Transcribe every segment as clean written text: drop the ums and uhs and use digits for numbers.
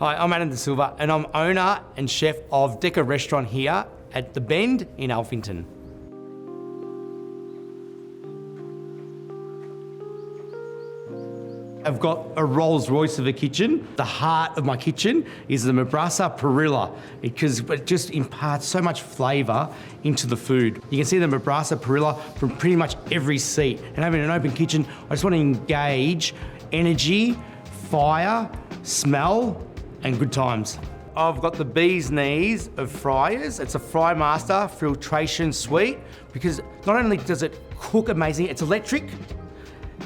Hi, I'm Adam De Silva and I'm owner and chef of Decca restaurant here at The Bend in Alphington. I've got a Rolls Royce of a kitchen. The heart of my kitchen is the mabrasa perilla because it just imparts so much flavour into the food. You can see the mabrasa perilla from pretty much every seat. And having an open kitchen, I just want to engage energy, fire, smell, and good times. I've got the bee's knees of fryers. It's a Fry Master filtration suite because not only does it cook amazing, it's electric,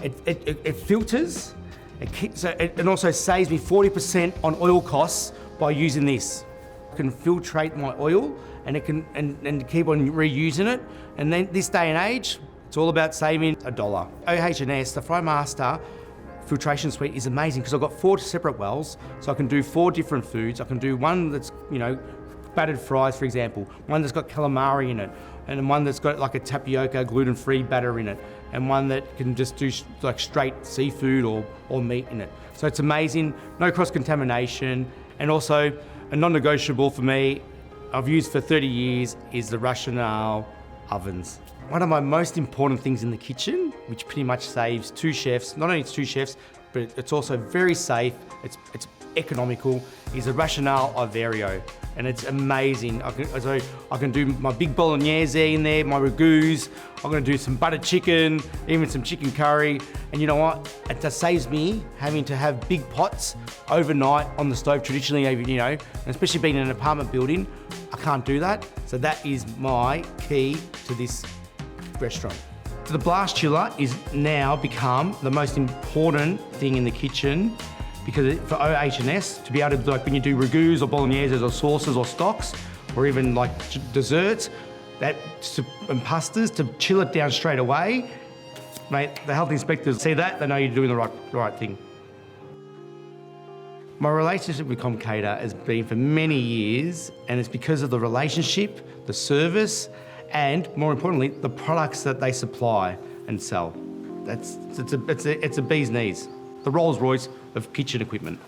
it filters, it also saves me 40% on oil costs by using this. I can filtrate my oil and it can and keep on reusing it. And then this day and age, it's all about saving $1. OH&S, the Fry Master filtration suite is amazing because I've got 4 separate wells, so I can do 4 different foods. I can do one that's, battered fries, for example, one that's got calamari in it, and one that's got like a tapioca gluten-free batter in it, and one that can just do like straight seafood or meat in it. So it's amazing, no cross-contamination, and also a non-negotiable for me, I've used for 30 years, is the Rational ovens. One of my most important things in the kitchen, which pretty much saves 2 chefs, not only it's 2 chefs, but it's also very safe, it's economical, is a Rational Iverio. And it's amazing. I can do my big bolognese in there, my ragouts, I'm gonna do some buttered chicken, even some chicken curry. And you know what? It just saves me having to have big pots overnight on the stove traditionally, and especially being in an apartment building, I can't do that. So that is my key to this restaurant. So the blast chiller is now become the most important thing in the kitchen because for OH&S, to be able to, like when you do ragouts or bolognese or sauces or stocks, or even like desserts, and pastas, to chill it down straight away, mate, the health inspectors see that, they know you're doing the right thing. My relationship with Comcater has been for many years, and it's because of the relationship, the service, and more importantly, the products that they supply and sell. It's a bee's knees. The Rolls Royce of kitchen equipment.